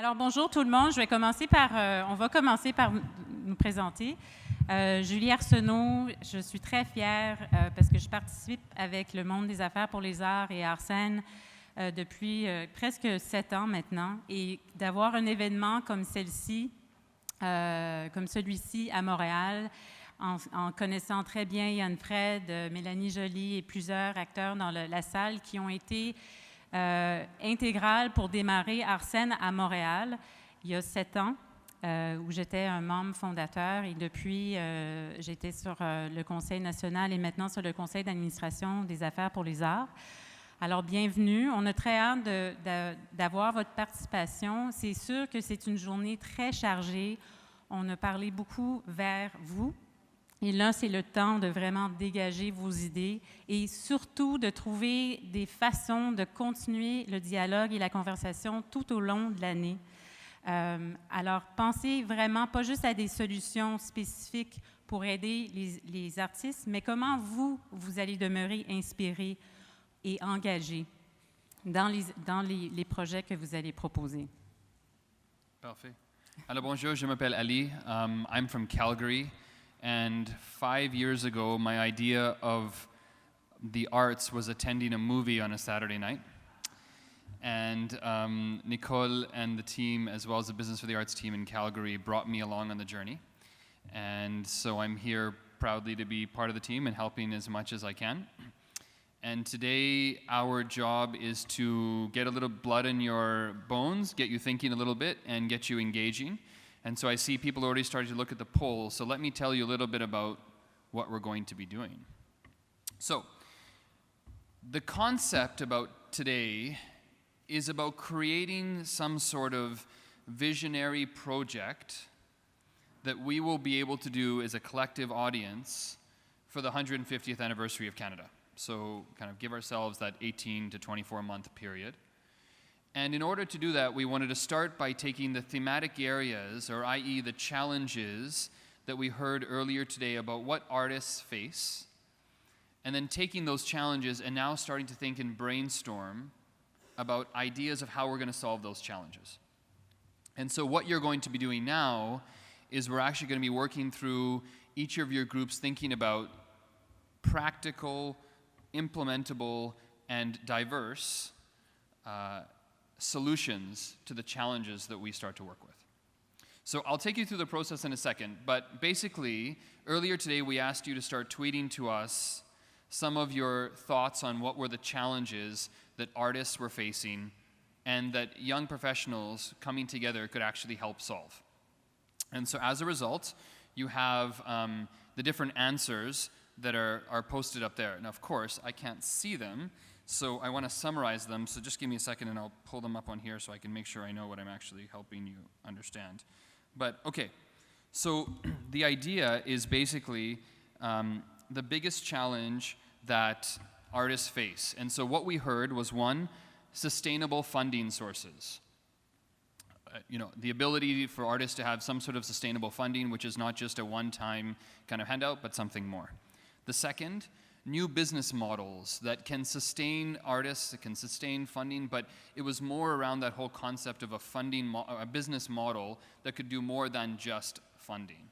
Alors, bonjour tout le monde. On va commencer par nous présenter. Julie Arsenault, je suis très fière parce que je participe avec le monde des affaires pour les arts et Arsène depuis presque 7 ans maintenant. Et d'avoir un événement comme celui-ci à Montréal, en connaissant très bien Yann Fred, Mélanie Joly et plusieurs acteurs dans la salle qui ont été intégrale pour démarrer Arsène à Montréal il y a 7 ans, où j'étais un membre fondateur et depuis, j'étais sur le Conseil national et maintenant sur le Conseil d'administration des affaires pour les arts. Alors, bienvenue. On a très hâte d'avoir votre participation. C'est sûr que c'est une journée très chargée. On a parlé beaucoup vers vous. Et là, c'est le temps de vraiment dégager vos idées et surtout de trouver des façons de continuer le dialogue et la conversation tout au long de l'année. Alors, pensez vraiment pas juste à des solutions spécifiques pour aider les artistes, mais comment vous allez demeurer inspirés et engagés dans les projets que vous allez proposer. Parfait. Alors bonjour, je m'appelle Ali. I'm from Calgary. And 5 years ago, my idea of the arts was attending a movie on a Saturday night. And Nicole and the team, as well as the Business for the Arts team in Calgary, brought me along on the journey. And so I'm here proudly to be part of the team and helping as much as I can. And today, our job is to get a little blood in your bones, get you thinking a little bit, and get you engaging. And so I see people already starting to look at the poll. So let me tell you a little bit about what we're going to be doing. So the concept about today is about creating some sort of visionary project that we will be able to do as a collective audience for the 150th anniversary of Canada. So kind of give ourselves that 18 to 24 month period. And in order to do that, we wanted to start by taking the thematic areas, or i.e. the challenges that we heard earlier today about what artists face, and then taking those challenges and now starting to think and brainstorm about ideas of how we're going to solve those challenges. And so what you're going to be doing now is we're actually going to be working through each of your groups thinking about practical, implementable, and diverse solutions to the challenges that we start to work with. So I'll take you through the process in a second, but basically, earlier today we asked you to start tweeting to us some of your thoughts on what were the challenges that artists were facing and that young professionals coming together could actually help solve. And so as a result, you have the different answers that are posted up there. And of course, I can't see them, so I want to summarize them, so just give me a second and I'll pull them up on here so I can make sure I know what I'm actually helping you understand. But okay, so the idea is basically the biggest challenge that artists face. And so what we heard was one, sustainable funding sources. The ability for artists to have some sort of sustainable funding, which is not just a one-time kind of handout, but something more. The second, new business models that can sustain artists, that can sustain funding, but it was more around that whole concept of a business model that could do more than just funding.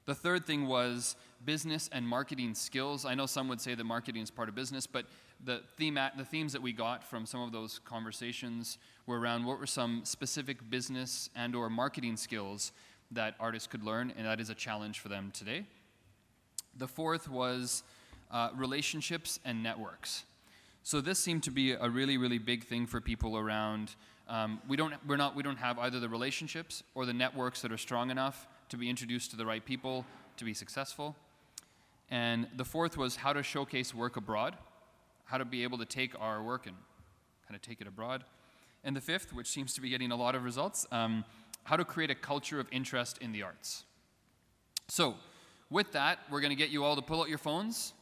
The third thing was business and marketing skills. I know some would say that marketing is part of business, but the themes that we got from some of those conversations were around what were some specific business and or marketing skills that artists could learn, and that is a challenge for them today. The fourth was relationships and networks. So this seemed to be a really, really big thing for people around. We don't have either the relationships or the networks that are strong enough to be introduced to the right people to be successful. And the fourth was how to showcase work abroad, how to be able to take our work and kind of take it abroad. And the fifth, which seems to be getting a lot of results, how to create a culture of interest in the arts. So with that, we're going to get you all to pull out your phones.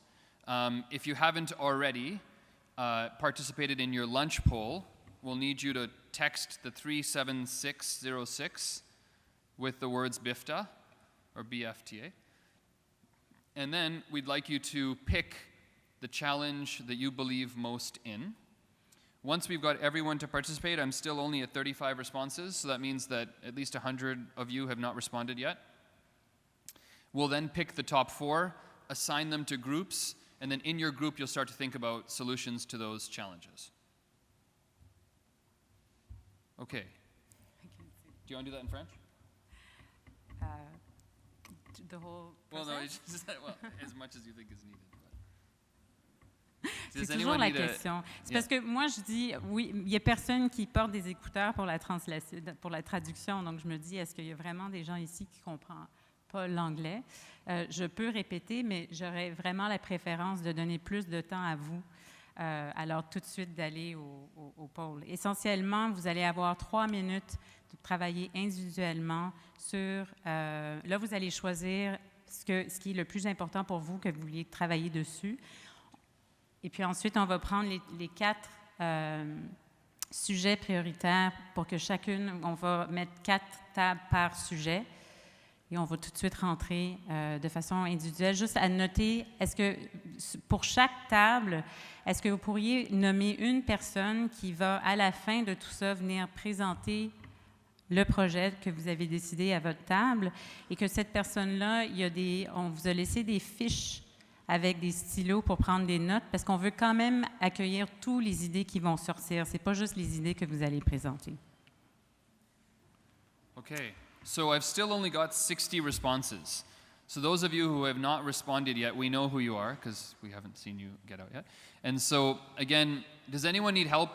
If you haven't already participated in your lunch poll, we'll need you to text the 37606 with the words BIFTA, or BFTA. And then we'd like you to pick the challenge that you believe most in. Once we've got everyone to participate, I'm still only at 35 responses, so that means that at least 100 of you have not responded yet. We'll then pick the top 4, assign them to groups, and then in your group you'll start to think about solutions to those challenges. Okay. Do you want to do that in French? The whole Well, process? no, it's just as much as you think is needed. C'est toujours la question. C'est parce que moi, je dis, oui, il n'y a personne qui porte des écouteurs pour la traduction, donc je me dis, est-ce qu'il y a vraiment des gens ici qui ne comprennent pas l'anglais? Je peux répéter, mais j'aurais vraiment la préférence de donner plus de temps à vous, alors tout de suite d'aller au pôle. Essentiellement, vous allez avoir 3 minutes de travailler individuellement sur... là, vous allez choisir ce qui est le plus important pour vous, que vous vouliez travailler dessus. Et puis ensuite, on va prendre les 4 sujets prioritaires pour que chacune, on va mettre 4 tables par sujet et on va tout de suite rentrer de façon individuelle. Juste à noter, est-ce que pour chaque table, est-ce que vous pourriez nommer une personne qui va, à la fin de tout ça, venir présenter le projet que vous avez décidé à votre table et que cette personne-là, on vous a laissé des fiches avec des stylos pour prendre des notes, parce qu'on veut quand même accueillir toutes les idées qui vont sortir. Ce n'est pas juste les idées que vous allez présenter. Okay, so I've still only got 60 responses. So those of you who have not responded yet, we know who you are, because we haven't seen you get out yet. And so, again, does anyone need help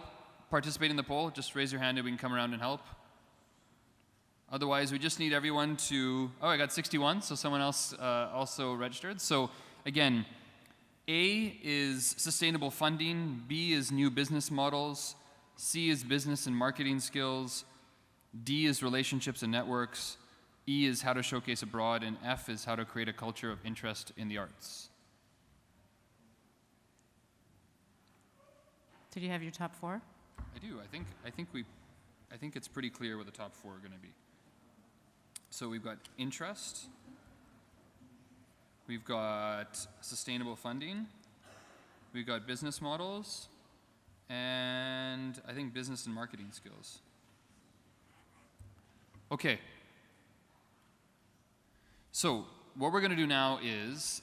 participating in the poll? Just raise your hand and we can come around and help. Otherwise, we just need everyone to... Oh, I got 61, so someone else also registered. So, again, A is sustainable funding, B is new business models, C is business and marketing skills, D is relationships and networks, E is how to showcase abroad, and F is how to create a culture of interest in the arts. Did you have your top 4? I do. I think it's pretty clear what the top 4 are going to be. So we've got interest. We've got sustainable funding, we've got business models, and I think business and marketing skills. Okay. So what we're going to do now is,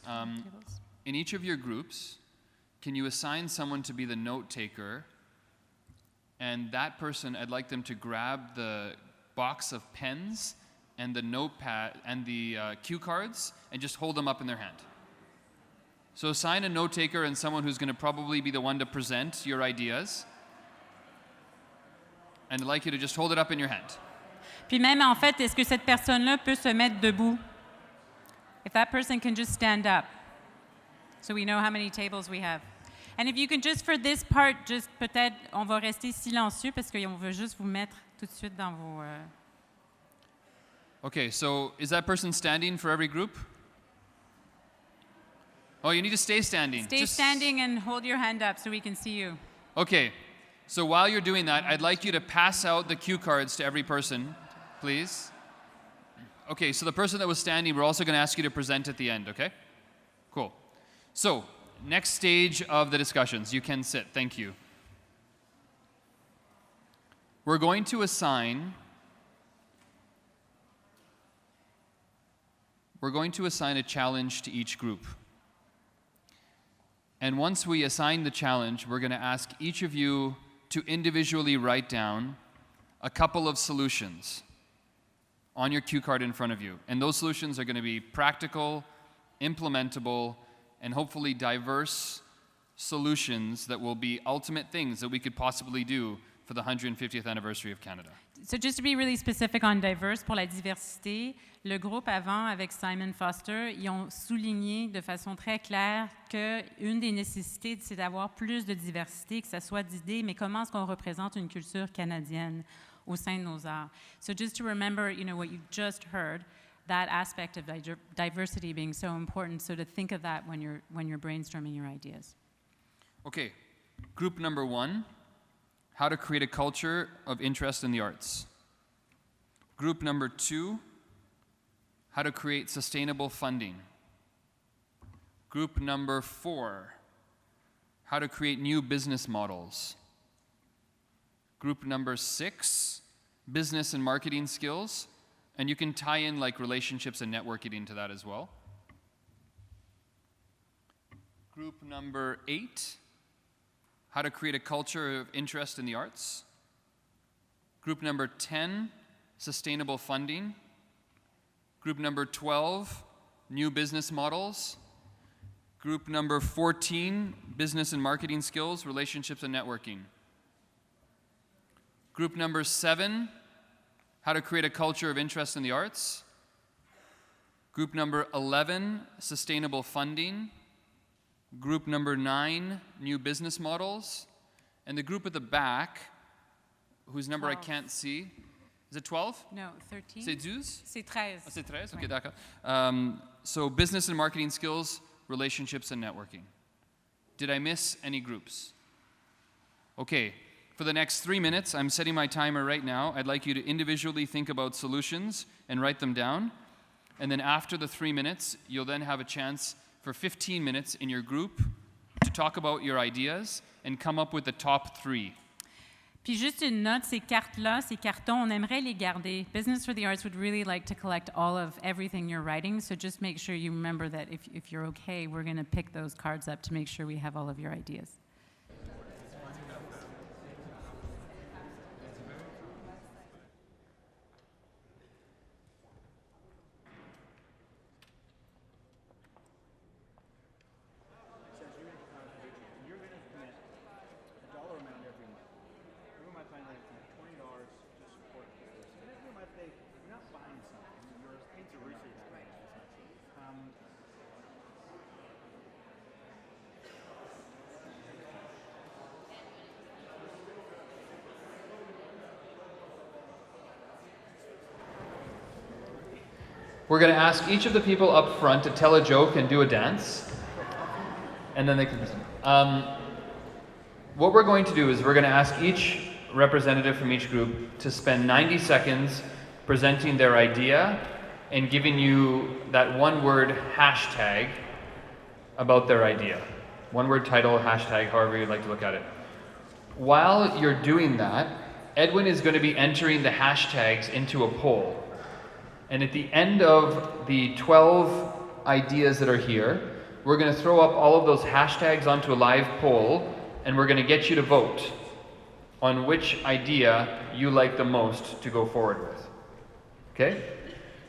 in each of your groups, can you assign someone to be the note taker? And that person, I'd like them to grab the box of pens and the notepad and the cue cards and just hold them up in their hand. So assign a note taker and someone who's going to probably be the one to present your ideas. And I'd like you to just hold it up in your hand. Puis même, en fait, est-ce que cette personne-là peut se mettre debout? If that person can just stand up, so we know how many tables we have. And if you can just, for this part, just peut-être, on va rester silencieux parce qu'on veut juste vous mettre tout de suite dans vos... Okay, so is that person standing for every group? Oh, you need to stay standing. Stay standing and hold your hand up so we can see you. Okay, so while you're doing that, I'd like you to pass out the cue cards to every person, please. Okay, so the person that was standing, we're also going to ask you to present at the end, okay? Cool. So, next stage of the discussions. You can sit. Thank you. We're going to assign a challenge to each group. And once we assign the challenge, we're going to ask each of you to individually write down a couple of solutions on your cue card in front of you. And those solutions are going to be practical, implementable, and hopefully diverse solutions that will be ultimate things that we could possibly do for the 150th anniversary of Canada. So just to be really specific on diverse, pour la diversité, le groupe avant, avec Simon Foster, ils ont souligné de façon très claire qu'une des nécessités, c'est d'avoir plus de diversité, que ce soit d'idées, mais comment est-ce qu'on représente une culture canadienne au sein de nos arts. So just to remember, what you just heard, that aspect of diversity being so important, so to think of that when you're brainstorming your ideas. Okay, group number 1, how to create a culture of interest in the arts. Group number 2, how to create sustainable funding. Group number 4, how to create new business models. Group number 6, business and marketing skills. And you can tie in like relationships and networking into that as well. Group number 8, how to create a culture of interest in the arts. Group number 10, sustainable funding. Group number 12, new business models. Group number 14, business and marketing skills, relationships and networking. Group number 7, how to create a culture of interest in the arts. Group number 11, sustainable funding. Group number 9, new business models. And the group at the back, whose number 12. I can't see. Is it 12? No, 13. C'est 12? C'est 13. Ah, c'est 13? Ouais. Okay, d'accord. So business and marketing skills, relationships and networking. Did I miss any groups? Okay, for the next 3 minutes, I'm setting my timer right now. I'd like you to individually think about solutions and write them down. And then after the 3 minutes, you'll then have a chance for 15 minutes in your group to talk about your ideas and come up with the top 3. Puis juste une note, ces cartes-là, ces cartons, on aimerait les garder. Business for the Arts would really like to collect all of everything you're writing, so just make sure you remember that if you're okay, we're going to pick those cards up to make sure we have all of your ideas. We're going to ask each of the people up front to tell a joke and do a dance. And then they can present. What we're going to do is we're going to ask each representative from each group to spend 90 seconds presenting their idea and giving you that one-word hashtag about their idea. One-word title, hashtag, however you'd like to look at it. While you're doing that, Edwin is going to be entering the hashtags into a poll. And at the end of the 12 ideas that are here, we're going to throw up all of those hashtags onto a live poll, and we're going to get you to vote on which idea you like the most to go forward with. Okay?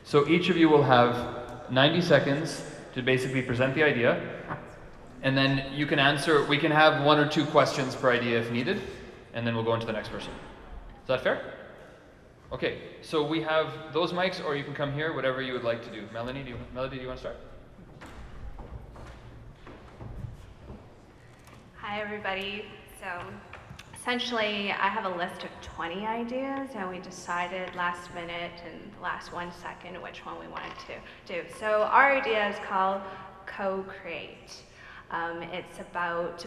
So each of you will have 90 seconds to basically present the idea, and then you can answer, we can have 1 or 2 questions per idea if needed, and then we'll go on to the next person. Is that fair? Okay, so we have those mics, or you can come here, whatever you would like to do. Melody, do you want to start? Hi, everybody. So essentially, I have a list of 20 ideas, and we decided last minute and last 1 second which one we wanted to do. So our idea is called Co-Create.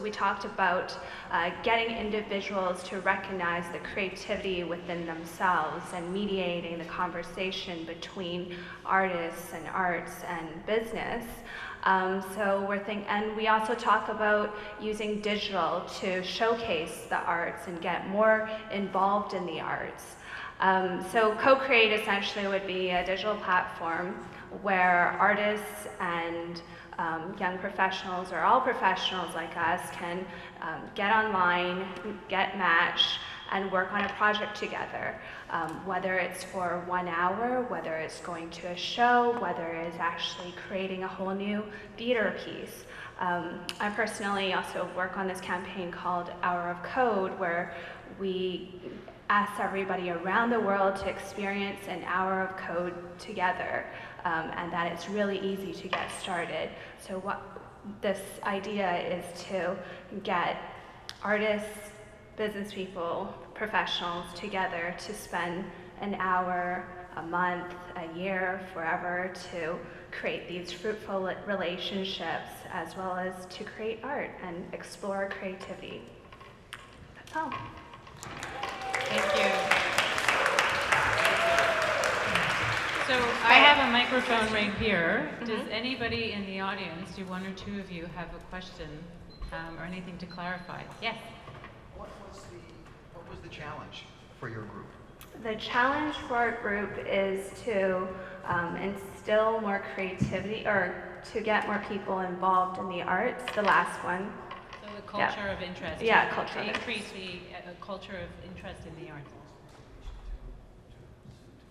We talked about getting individuals to recognize the creativity within themselves and mediating the conversation between artists and arts and business. And we also talk about using digital to showcase the arts and get more involved in the arts. So Co-Create essentially would be a digital platform where artists and young professionals, or all professionals like us, can get online, get matched, and work on a project together. Whether it's for 1 hour, whether it's going to a show, whether it's actually creating a whole new theater piece. I personally also work on this campaign called Hour of Code, where we ask everybody around the world to experience an hour of code together. And that it's really easy to get started. So what this idea is to get artists, business people, professionals together to spend an hour, a month, a year, forever, to create these fruitful relationships, as well as to create art and explore creativity. That's all. Thank you. So I have a microphone right here. Does anybody in the audience, do 1 or 2 of you have a question or anything to clarify? Yes? What was the challenge for your group? The challenge for our group is to instill more creativity, or to get more people involved in the arts, the last one. So the culture of interest. Yeah, culture to of increase the culture of interest in the arts.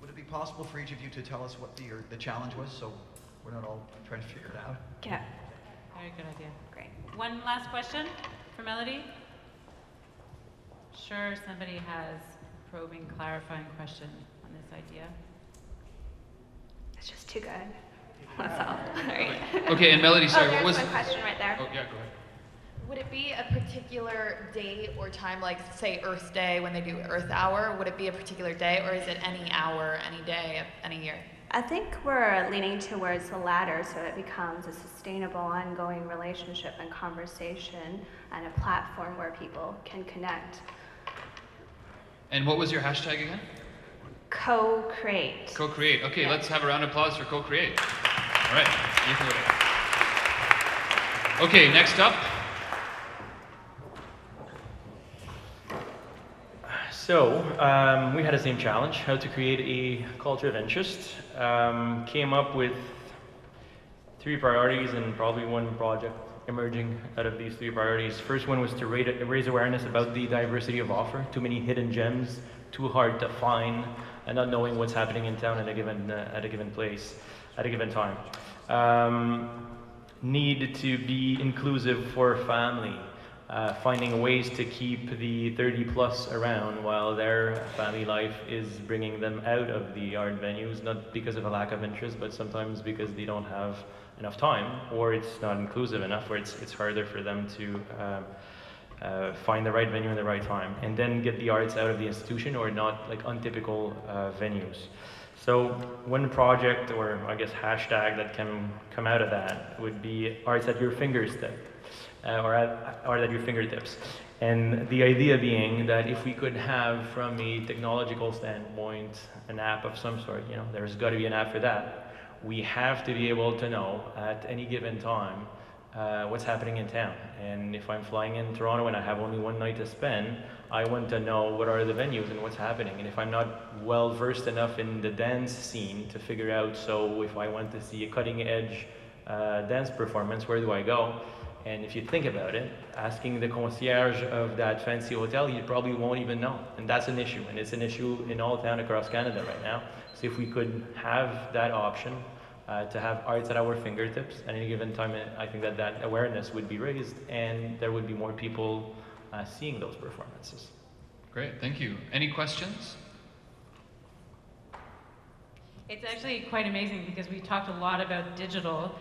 Would it be possible for each of you to tell us what the challenge was, so we're not all trying to figure it out? Yeah. Very good idea. Great. One last question for Melody? Sure, somebody has a probing, clarifying question on this idea. It's just too good. That's all. All right. Okay, and Melody, sorry, what was... There's one question right there. Oh, yeah, go ahead. Would it be a particular date or time, like say Earth Day when they do Earth Hour? Would it be a particular day, or is it any hour, any day, any year? I think we're leaning towards the latter, so it becomes a sustainable, ongoing relationship and conversation, and a platform where people can connect. And what was your hashtag again? Co-create. Co-create. Okay, Yeah. let's have a round of applause for co-create. All right, you can go ahead. Okay, next up. So, we had the same challenge, how to create a culture of interest. Came up with 3 priorities and probably one project emerging out of these 3 priorities. First one was to raise awareness about the diversity of offer. Too many hidden gems, too hard to find, and not knowing what's happening in town at a given place, at a given time. Need to be inclusive for family. Finding ways to keep the 30 plus around while their family life is bringing them out of the art venues, not because of a lack of interest, but sometimes because they don't have enough time, or it's not inclusive enough, or it's harder for them to find the right venue in the right time, and then get the arts out of the institution or not like untypical venues. So one project, or I guess hashtag, that can come out of that would be arts at your fingertips. Or at your fingertips. And the idea being that if we could have, from a technological standpoint, an app of some sort, you know, there's got to be an app for that. We have to be able to know at any given time what's happening in town. And if I'm flying in Toronto and I have only one night to spend, I want to know what are the venues and what's happening. And if I'm not well versed enough in the dance scene to figure out, so if I want to see a cutting edge dance performance, where do I go? And if you think about it, asking the concierge of that fancy hotel, you probably won't even know. And that's an issue. And it's an issue in all town across Canada right now. So if we could have that option to have arts at our fingertips at any given time, I think that awareness would be raised and there would be more people seeing those performances. Great, thank you. Any questions? It's actually quite amazing because we talked a lot about digital,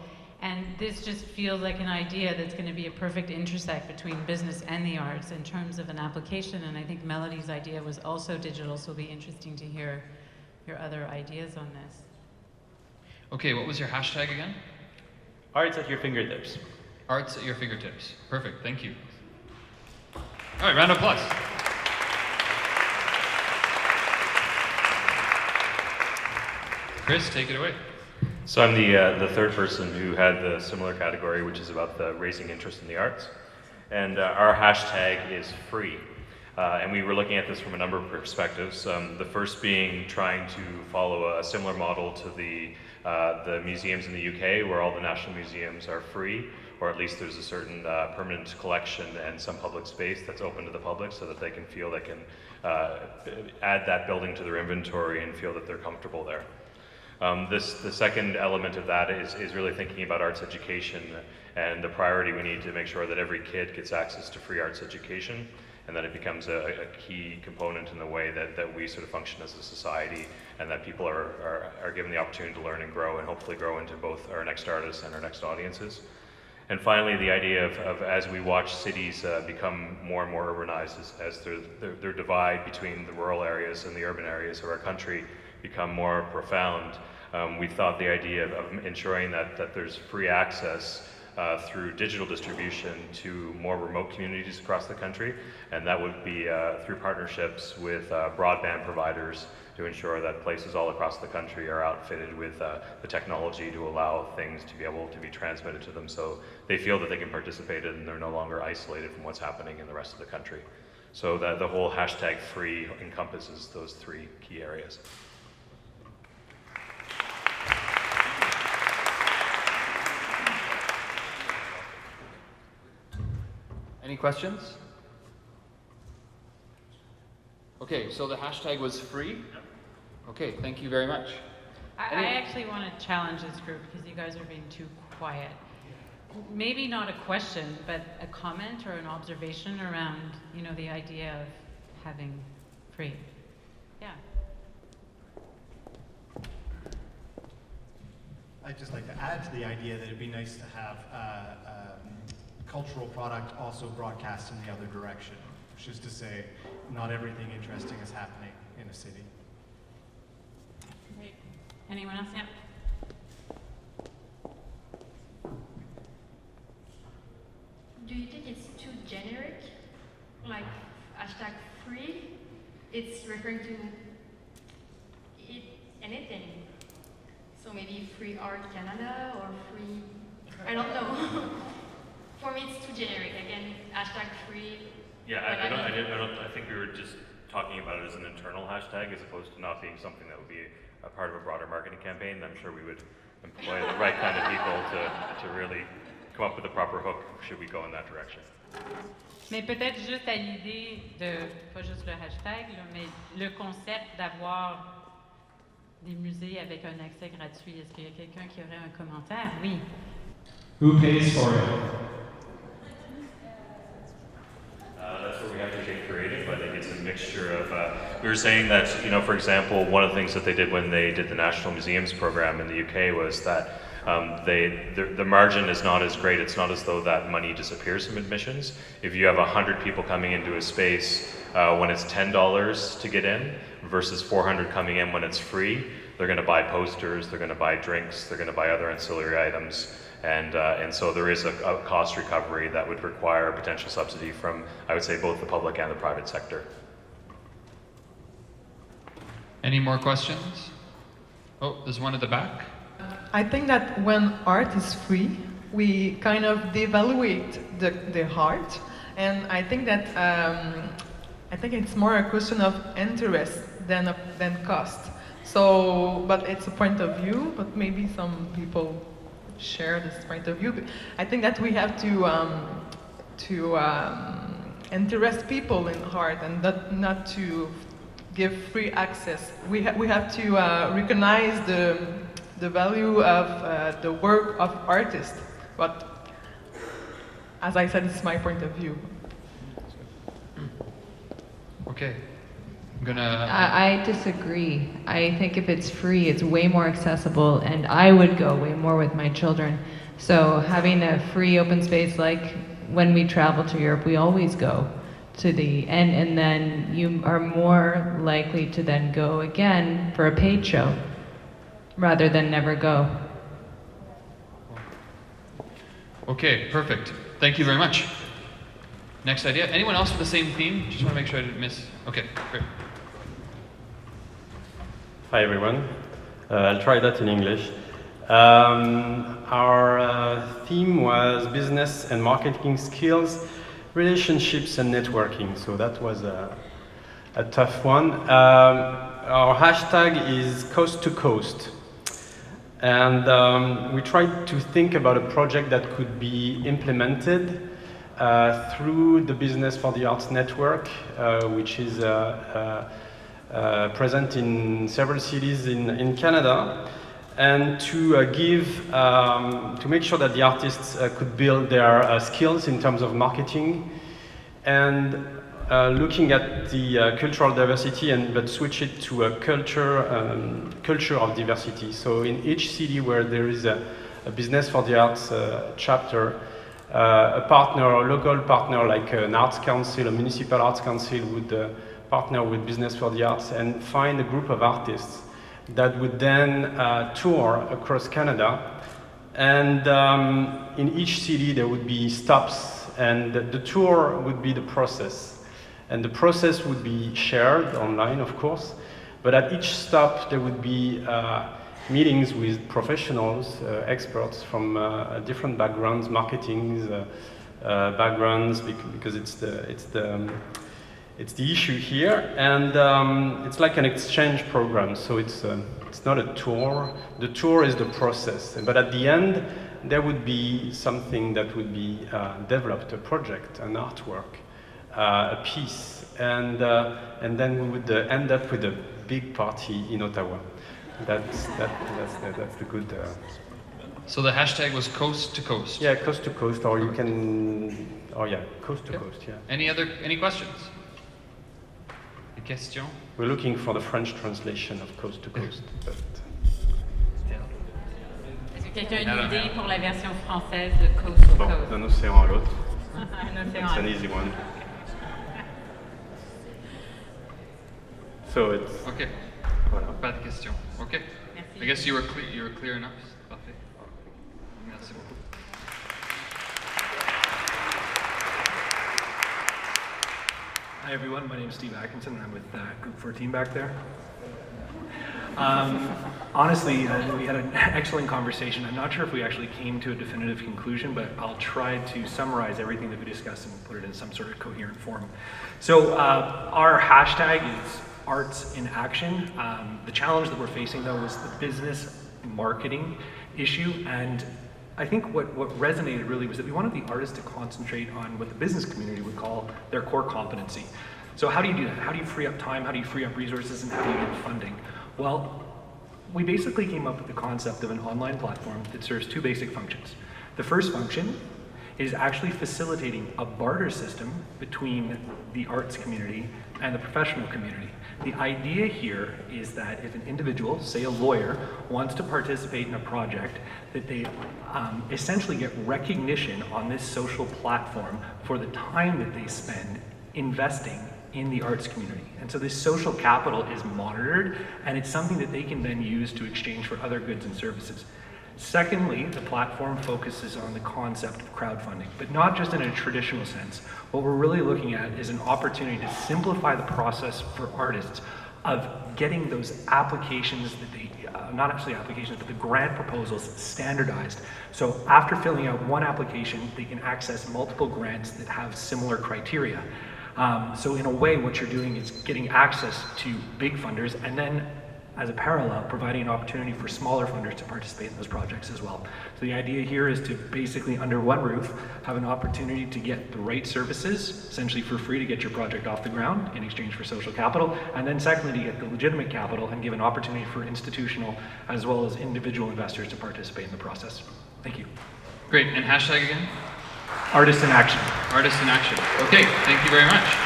and this just feels like an idea that's going to be a perfect intersect between business and the arts in terms of an application. And I think Melody's idea was also digital, so it'll be interesting to hear your other ideas on this. Okay, what was your hashtag again? Arts at your fingertips. Arts at your fingertips. Perfect, thank you. All right, round of applause. Chris, take it away. So I'm the third person who had the similar category, which is about the raising interest in the arts. And our hashtag is free. And we were looking at this from a number of perspectives. The first being trying to follow a similar model to the museums in the UK, where all the national museums are free, or at least there's a certain permanent collection and some public space that's open to the public so that they can feel they can add that building to their inventory and feel that they're comfortable there. The second element of that is really thinking about arts education and the priority we need to make sure that every kid gets access to free arts education, and that it becomes a key component in the way that we sort of function as a society, and that people are given the opportunity to learn and grow, and hopefully grow into both our next artists and our next audiences. And finally, the idea of as we watch cities become more and more urbanized, as their divide between the rural areas and the urban areas of our country become more profound, we thought the idea of ensuring that there's free access through digital distribution to more remote communities across the country, and that would be through partnerships with broadband providers to ensure that places all across the country are outfitted with the technology to allow things to be able to be transmitted to them, so they feel that they can participate and they're no longer isolated from what's happening in the rest of the country. So that the whole hashtag free encompasses those three key areas. Any questions? Okay, so the hashtag was free? Okay, thank you very much. I actually want to challenge this group because you guys are being too quiet. Maybe not a question, but a comment or an observation around, you know, the idea of having free. Yeah. I'd just like to add to the idea that it'd be nice to have cultural product also broadcast in the other direction, which is to say, not everything interesting is happening in a city. Great. Anyone else? Yeah. Do you think it's too generic? Like hashtag free, it's referring to anything. So maybe Free Art Canada or free, I don't know. For me it's too generic. Again, hashtag free. Yeah, I think we were just talking about it as an internal hashtag as opposed to not being something that would be a part of a broader marketing campaign. I'm sure we would employ the right kind of people to really come up with the proper hook should we go in that direction. Mais peut-être juste à l'idée de, pas juste le hashtag, là, mais le concept d'avoir des musées avec un accès gratuit. Est-ce qu'il y a quelqu'un qui aurait un commentaire? Oui. Who pays for it? That's where we have to get creative. I think it's a mixture of, we were saying that, you know, for example, one of the things that they did when they did the National Museums program in the UK was that the margin is not as great. It's not as though that money disappears from admissions. If you have 100 people coming into a space when it's $10 to get in versus 400 coming in when it's free, they're going to buy posters, they're going to buy drinks, they're going to buy other ancillary items. And so there is a cost recovery that would require a potential subsidy from, I would say, both the public and the private sector. Any more questions? Oh, there's one at the back. I think that when art is free, we kind of devaluate the art, and I think that I think it's more a question of interest than cost. So, but it's a point of view. But maybe some people share this point of view. I think that we have to interest people in art and not to give free access. We have to recognize the value of the work of artists. But as I said, it's my point of view. Okay. I'm gonna... I disagree. I think if it's free, it's way more accessible, and I would go way more with my children. So having a free open space, like when we travel to Europe, we always go to and then you are more likely to then go again for a paid show, rather than never go. Okay, perfect. Thank you very much. Next idea. Anyone else with the same theme? Just want to make sure I didn't miss. Okay, great. Hi everyone. I'll try that in English. Our theme was business and marketing skills, relationships and networking. So that was a tough one. Our hashtag is coast to coast. And we tried to think about a project that could be implemented through the Business for the Arts network, which is present in several cities in Canada, and to to make sure that the artists could build their skills in terms of marketing, and looking at the cultural diversity, but switch it to a culture of diversity. So in each city where there is a Business for the Arts chapter, a partner, a local partner like an arts council, a municipal arts council would partner with Business for the Arts and find a group of artists that would then tour across Canada. And in each city there would be stops, and the tour would be the process. And the process would be shared online, of course, but at each stop there would be meetings with professionals, experts from different backgrounds, marketing backgrounds, because It's the issue here, and it's like an exchange program. So it's not a tour. The tour is the process, but at the end, there would be something that would be developed, a project, an artwork, a piece, and then we would end up with a big party in Ottawa. That's the good. So the hashtag was coast to coast. Yeah, coast to coast, or you can, coast to coast. Yeah. Any questions? Question? We're looking for the French translation of coast to coast. But... Est-ce que quelqu'un a une idée pour la version française de coast to coast? D'un océan à l'autre. Un océan It's an easy one. So it's. Okay. Voilà. Pas de question. Okay. Merci. I guess you were clear enough. Parfait. Merci beaucoup. Hi everyone, my name is Steve Atkinson and I'm with Group 14 back there. Honestly, we had an excellent conversation. I'm not sure if we actually came to a definitive conclusion, but I'll try to summarize everything that we discussed and put it in some sort of coherent form. So our hashtag is Arts in Action. The challenge that we're facing though is the business marketing issue, and I think what resonated really was that we wanted the artists to concentrate on what the business community would call their core competency. So how do you do that? How do you free up time? How do you free up resources? And how do you get funding? Well, we basically came up with the concept of an online platform that serves two basic functions. The first function is actually facilitating a barter system between the arts community and the professional community. The idea here is that if an individual, say a lawyer, wants to participate in a project, that they essentially get recognition on this social platform for the time that they spend investing in the arts community. And so this social capital is monitored, and it's something that they can then use to exchange for other goods and services. Secondly, the platform focuses on the concept of crowdfunding, but not just in a traditional sense. What we're really looking at is an opportunity to simplify the process for artists of getting those applications that they, not actually applications, but the grant proposals standardized. So after filling out one application, they can access multiple grants that have similar criteria. So in a way, what you're doing is getting access to big funders, and then as a parallel, providing an opportunity for smaller funders to participate in those projects as well. So the idea here is to basically, under one roof, have an opportunity to get the right services, essentially for free to get your project off the ground in exchange for social capital, and then secondly, to get the legitimate capital and give an opportunity for institutional as well as individual investors to participate in the process. Thank you. Great, and hashtag again? Artists in Action. Artists in Action. Okay, thank you very much.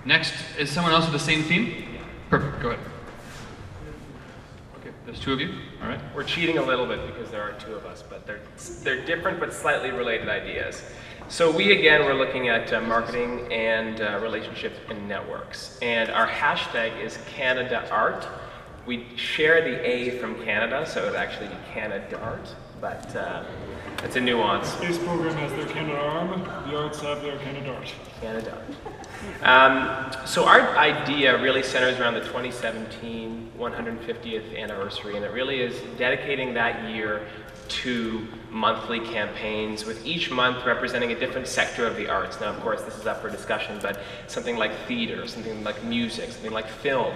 Next, is someone else with the same theme? Perfect, go ahead. Okay, there's two of you, all right. We're cheating a little bit because there are two of us, but they're different but slightly related ideas. So we, again, we're looking at marketing and relationships and networks. And our hashtag is Canada Art. We share the A from Canada, so it would actually be Canada Art, but it's a nuance. Space program has their Canada arm, the arts have their Canada Art. Canada Art. So our idea really centers around the 2017 150th anniversary, and it really is dedicating that year to monthly campaigns, with each month representing a different sector of the arts. Now, of course, this is up for discussion, but something like theater, something like music, something like film.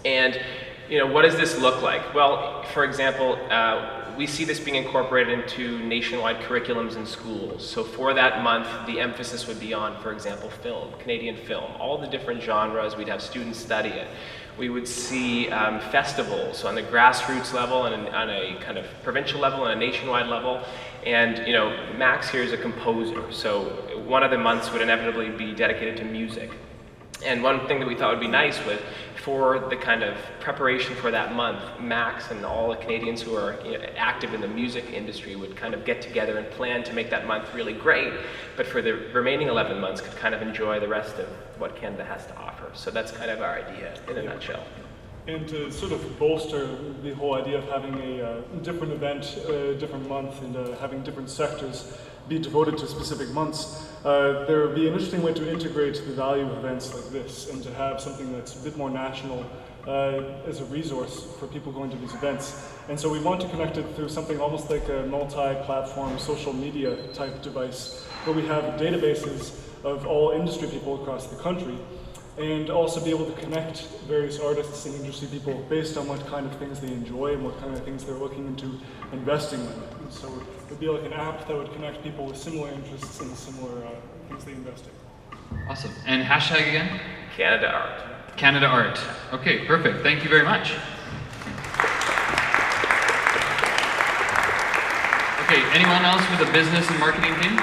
And, you know, what does this look like? Well, for example, we see this being incorporated into nationwide curriculums in schools. So for that month, the emphasis would be on, for example, film, Canadian film, all the different genres. We'd have students study it. We would see festivals on the grassroots level and on a kind of provincial level and a nationwide level. And, you know, Max here is a composer, so one of the months would inevitably be dedicated to music. And one thing that we thought would be nice was, for the kind of preparation for that month, Max and all the Canadians who are active in the music industry would kind of get together and plan to make that month really great, but for the remaining 11 months could kind of enjoy the rest of what Canada has to offer. So that's kind of our idea in a nutshell. And to sort of bolster the whole idea of having a different event, different month, and having different sectors be devoted to specific months, there would be an interesting way to integrate the value of events like this and to have something that's a bit more national as a resource for people going to these events. And so we want to connect it through something almost like a multi-platform social media type device where we have databases of all industry people across the country, and also be able to connect various artists and industry people based on what kind of things they enjoy and what kind of things they're looking into investing in. And so it would be like an app that would connect people with similar interests and similar things they invest in. Awesome. And hashtag again? Canada Art. Canada Art. Okay, perfect. Thank you very much. Okay, anyone else with a business and marketing team?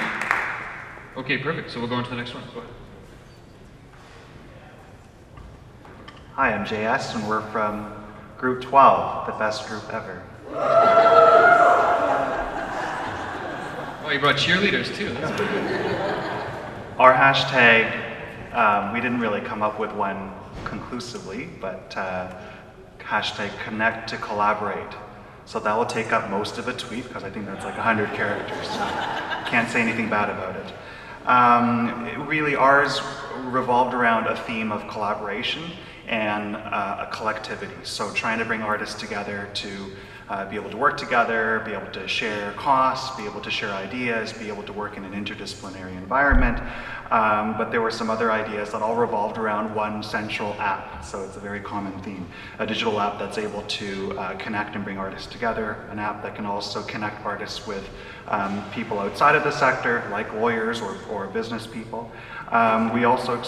Okay, perfect. So we'll go on to the next one. Go ahead. Hi, I'm JS, and we're from Group 12, the best group ever. Oh, you brought cheerleaders too. That's good. Our hashtag, we didn't really come up with one conclusively, but hashtag connect to collaborate. So that will take up most of a tweet, because I think that's like 100 characters, so can't say anything bad about it. Really, ours revolved around a theme of collaboration and a collectivity. So trying to bring artists together to be able to work together, be able to share costs, be able to share ideas, be able to work in an interdisciplinary environment. But there were some other ideas that all revolved around one central app. So it's a very common theme. A digital app that's able to connect and bring artists together. An app that can also connect artists with people outside of the sector, like lawyers or business people. We also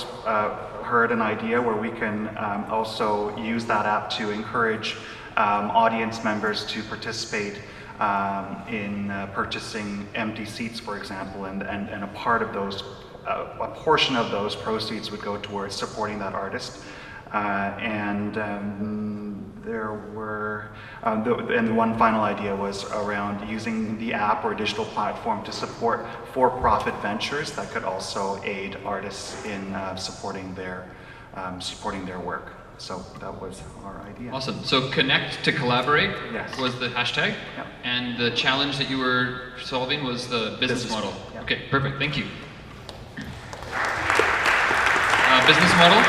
heard an idea where we can also use that app to encourage audience members to participate in purchasing empty seats, for example, and a part of those, a portion of those proceeds would go towards supporting that artist. There were, and one final idea was around using the app or digital platform to support for-profit ventures that could also aid artists in supporting their work. So that was our idea. Awesome. So connect to collaborate was the hashtag, yep. And the challenge that you were solving was the business model. Yep. Okay, perfect. Thank you. Business model.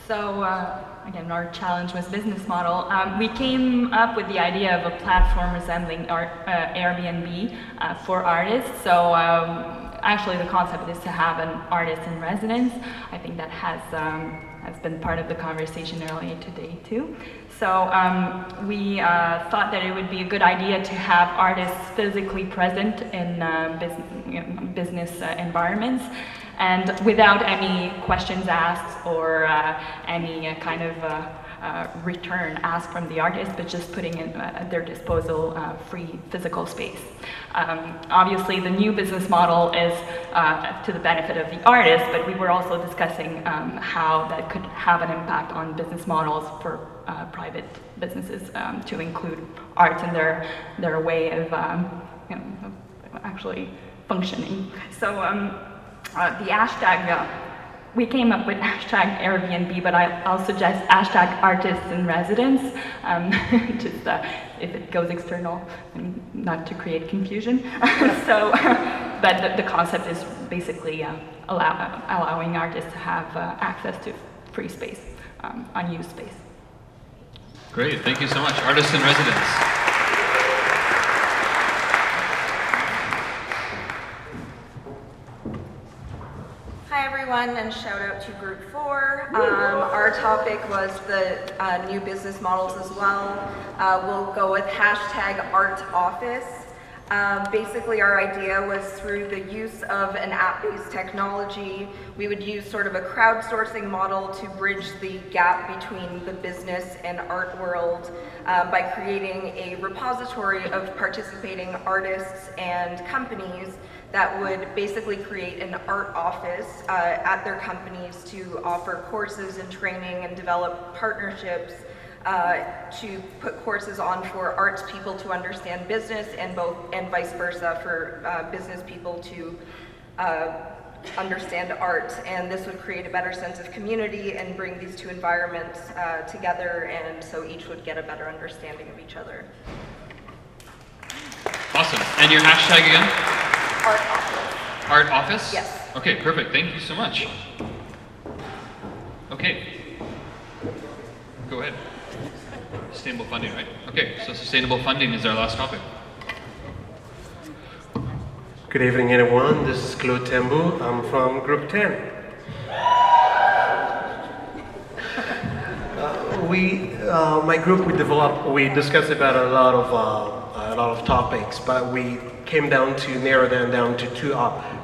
So again, our challenge was business model. We came up with the idea of a platform resembling Airbnb for artists. So actually the concept is to have an artist in residence. I think that has been part of the conversation earlier today too. So we thought that it would be a good idea to have artists physically present in business environments, and without any questions asked or any kind of return asked from the artist, but just putting at their disposal free physical space. Obviously, the new business model is to the benefit of the artist, but we were also discussing how that could have an impact on business models for private businesses to include arts in their way of actually functioning. So the hashtag, we came up with hashtag Airbnb, but I'll suggest hashtag artists in residence, just if it goes external, not to create confusion. So, but the concept is basically allowing artists to have access to free space, unused space. Great, thank you so much. Artists in residence. Hi everyone, and shout out to Group 4. Our topic was the new business models as well. We'll go with hashtag Art Office. Basically our idea was through the use of an app-based technology, we would use sort of a crowdsourcing model to bridge the gap between the business and art world by creating a repository of participating artists and companies that would basically create an art office at their companies to offer courses and training and develop partnerships to put courses on for arts people to understand business and vice versa for business people to understand art. And this would create a better sense of community and bring these two environments together, and so each would get a better understanding of each other. Awesome. And your hashtag again? Art Office. Art Office? Yes. Okay, perfect. Thank you so much. Okay. Go ahead. Sustainable funding, right? Okay, so sustainable funding is our last topic. Good evening, everyone. This is Claude Tembu. I'm from Group 10. My group, we discussed about a lot of topics, but we came down to narrow them down to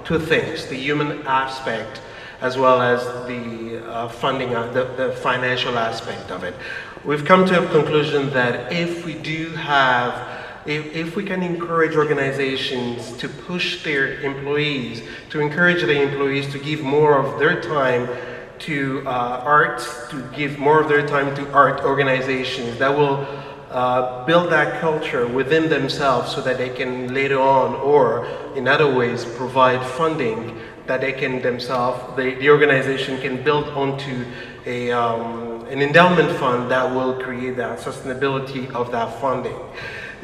two things: the human aspect, as well as the funding, the financial aspect of it. We've come to a conclusion that if we can encourage organizations to push their employees, to encourage the employees to give more of their time to arts, to give more of their time to art organizations, that will build that culture within themselves so that they can later on, or in other ways, provide funding that they can themselves, the organization can build onto an endowment fund that will create that sustainability of that funding.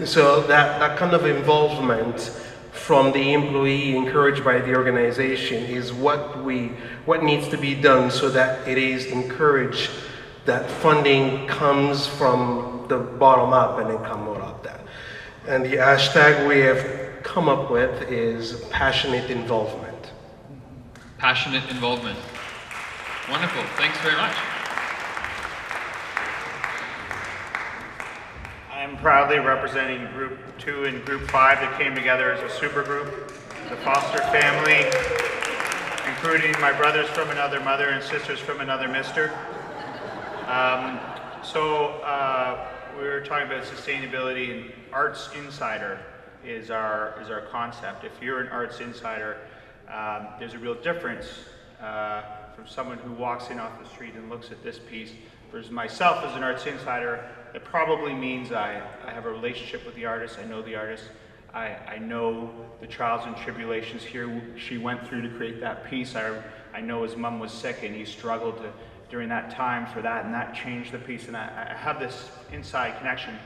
So that kind of involvement from the employee, encouraged by the organization, is what needs to be done so that it is encouraged that funding comes from the bottom up and then come out of that. And the hashtag we have come up with is passionate involvement. Passionate involvement. Wonderful. Thanks very much. I'm proudly representing Group 2 and Group 5 that came together as a super group, the foster family, including my brothers from another mother and sisters from another mister. We were talking about sustainability, and Arts Insider is our concept. If you're an Arts Insider, there's a real difference from someone who walks in off the street and looks at this piece versus myself as an Arts Insider. It probably means I have a relationship with the artist, I know the artist, I know the trials and tribulations she went through to create that piece. I know his mom was sick and he struggled during that time for that, and that changed the piece, and I have this inside connection.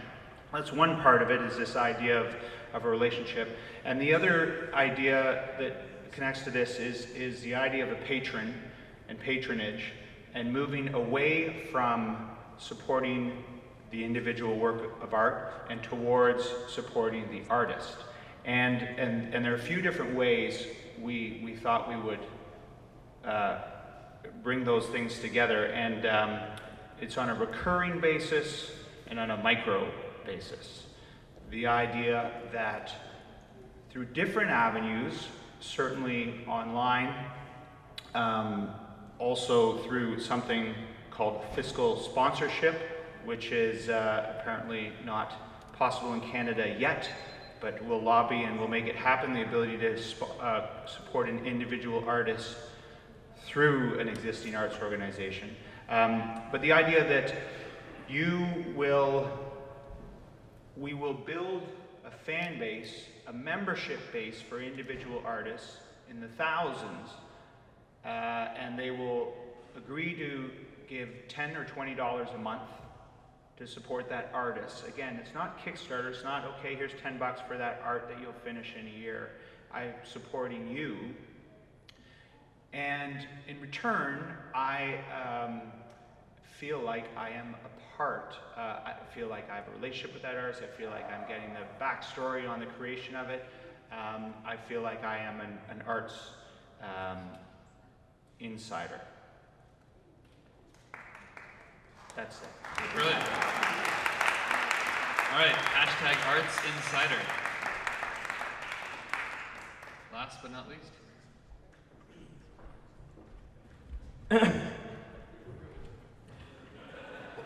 That's one part of it, is this idea of a relationship. And the other idea that connects to this is the idea of a patron and patronage, and moving away from supporting the individual work of art and towards supporting the artist. And there are a few different ways we thought we would bring those things together, and it's on a recurring basis and on a micro basis. The idea that through different avenues, certainly online, also through something called fiscal sponsorship, which is apparently not possible in Canada yet, but we'll lobby and we'll make it happen, the ability to support an individual artist through an existing arts organization. But the idea that we will build a fan base, a membership base for individual artists in the thousands, and they will agree to give $10 or $20 a month to support that artist. Again, it's not Kickstarter, it's not, okay, here's $10 for that art that you'll finish in a year. I'm supporting you. And in return, I feel like I am a part. I feel like I have a relationship with that artist. I feel like I'm getting the backstory on the creation of it. I feel like I am an arts insider. That's it. Brilliant. All right, hashtag Arts Insider. Last but not least.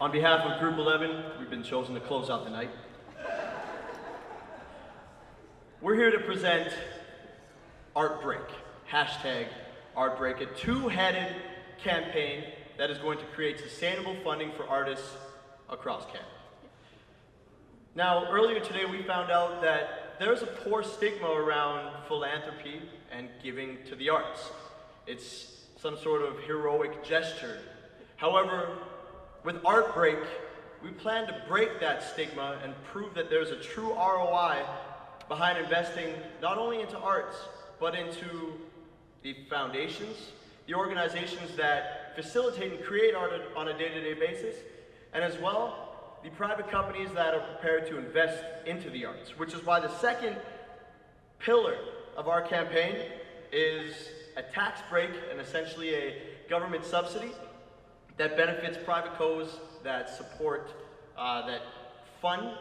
On behalf of Group 11, we've been chosen to close out the night. We're here to present Art Break, hashtag Art Break, a two-headed campaign that is going to create sustainable funding for artists across Canada. Now, earlier today we found out that there's a poor stigma around philanthropy and giving to the arts. It's some sort of heroic gesture. However, with Art Break, we plan to break that stigma and prove that there's a true ROI behind investing not only into arts, but into the foundations, the organizations that facilitate and create art on a day-to-day basis, and as well, the private companies that are prepared to invest into the arts, which is why the second pillar of our campaign is a tax break and essentially a government subsidy that benefits private co's that support, that fund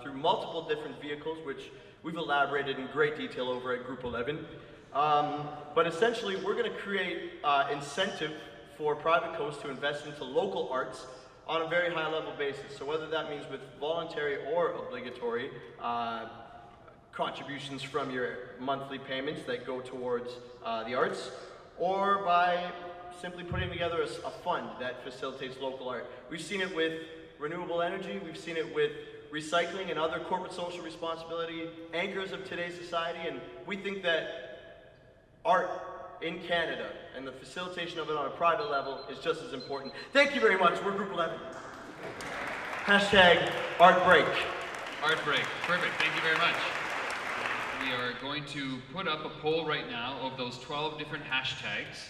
through multiple different vehicles, which we've elaborated in great detail over at Group 11. But essentially, we're going to create incentive for private co's to invest into local arts on a very high level basis. So whether that means with voluntary or obligatory contributions from your monthly payments that go towards the arts, or by simply putting together a fund that facilitates local art. We've seen it with renewable energy, we've seen it with recycling and other corporate social responsibility anchors of today's society, and we think that art in Canada and the facilitation of it on a private level is just as important. Thank you very much. We're Group 11. Hashtag Art Break. Art Break. Perfect. Thank you very much. We are going to put up a poll right now of those 12 different hashtags,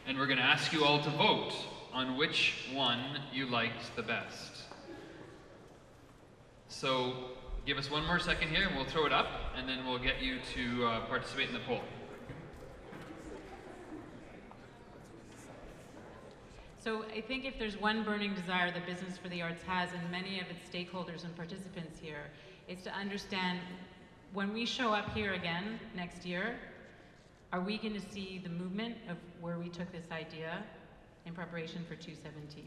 and we're going to ask you all to vote on which one you liked the best. So give us one more second here and we'll throw it up, and then we'll get you to participate in the poll. So I think if there's one burning desire that Business for the Arts has, and many of its stakeholders and participants here, is to understand when we show up here again next year, are we going to see the movement of where we took this idea in preparation for 2017?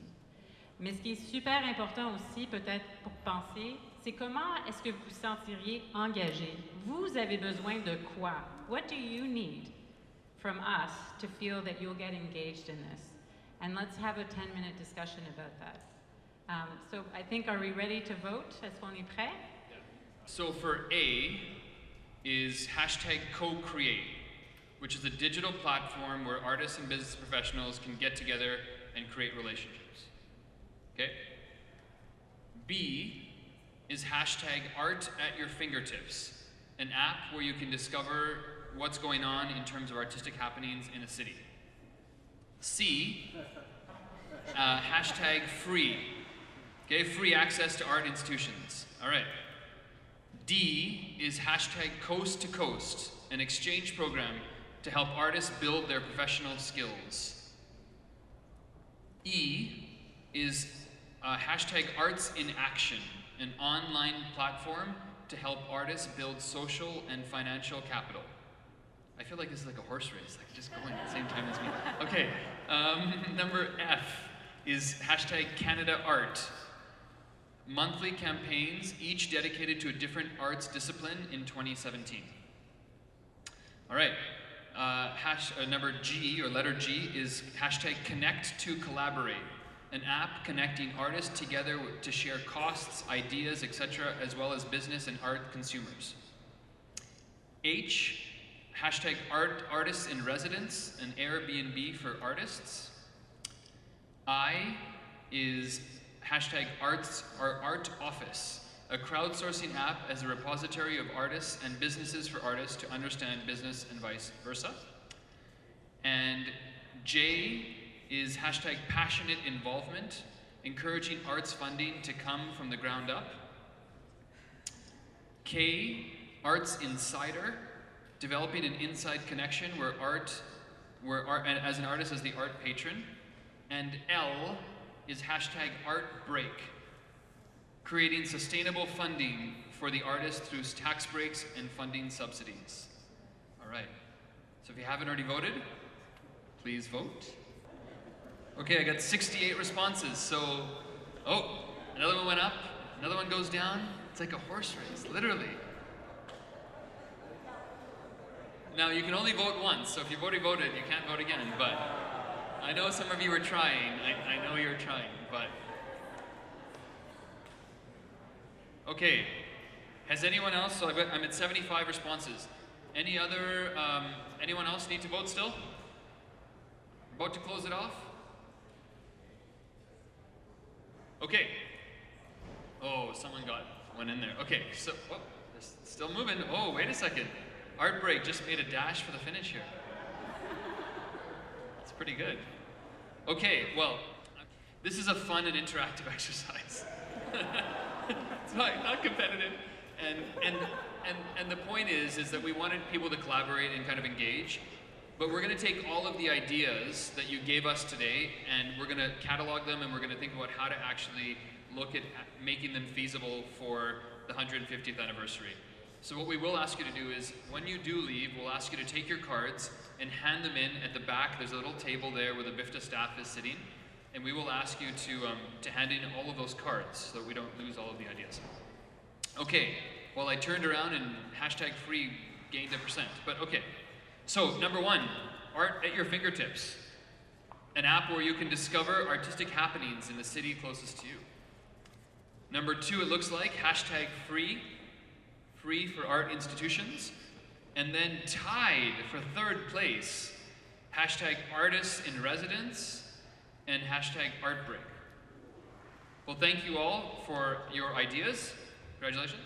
Mais ce qui est super important aussi, peut-être pour penser, c'est comment est-ce que vous vous sentiriez engagé? Vous avez besoin de quoi? What do you need from us to feel that you'll get engaged in this? And let's have a 10-minute discussion about that. So I think, are we ready to vote? Est-ce qu'on est prêt? So for A is hashtag co-create, which is a digital platform where artists and business professionals can get together and create relationships. Okay? B is hashtag art at your fingertips, an app where you can discover what's going on in terms of artistic happenings in a city. C, hashtag free, okay, free access to art institutions. All right. D is hashtag coast to coast, an exchange program to help artists build their professional skills. E is hashtag arts in action, an online platform to help artists build social and financial capital. I feel like this is like a horse race, like just going at the same time as me. Okay, number F is hashtag Canada Art. Monthly campaigns, each dedicated to a different arts discipline in 2017. All right, number G, or letter G, is hashtag Connect to Collaborate, an app connecting artists together to share costs, ideas, etc., as well as business and art consumers. H, hashtag artists in residence, an Airbnb for artists. I is hashtag art office, a crowdsourcing app as a repository of artists and businesses for artists to understand business and vice versa. And J is hashtag passionate involvement, encouraging arts funding to come from the ground up. K, Arts Insider, developing an inside connection where as an artist as the art patron. And L is hashtag Art Break, creating sustainable funding for the artist through tax breaks and funding subsidies. All right, so if you haven't already voted, please vote. Okay, I got 68 responses, so, oh, another one went up, another one goes down. It's like a horse race, literally. Now, you can only vote once, so if you've already voted, you can't vote again, but I know some of you are trying. I know you're trying, but... Okay, has anyone else, so I'm at 75 responses. Anyone else need to vote still? About to close it off? Okay. Oh, someone got one in there. Okay, so, oh, it's still moving. Oh, wait a second. Art Break just made a dash for the finish here. That's pretty good. Okay, well, this is a fun and interactive exercise. It's not competitive. And the point is that we wanted people to collaborate and kind of engage, but we're going to take all of the ideas that you gave us today, and we're going to catalog them, and we're going to think about how to actually look at making them feasible for the 150th anniversary. So what we will ask you to do is, when you do leave, we'll ask you to take your cards and hand them in at the back. There's a little table there where the BIFTA staff is sitting, and we will ask you to hand in all of those cards so that we don't lose all of the ideas. Okay, well, I turned around and #free gained 1%, but okay. So, number one, art at your fingertips. An app where you can discover artistic happenings in the city closest to you. Number two, it looks like #free for art institutions. And then tied for third place, #artists in residence and #artbreak. Well, thank you all for your ideas. Congratulations.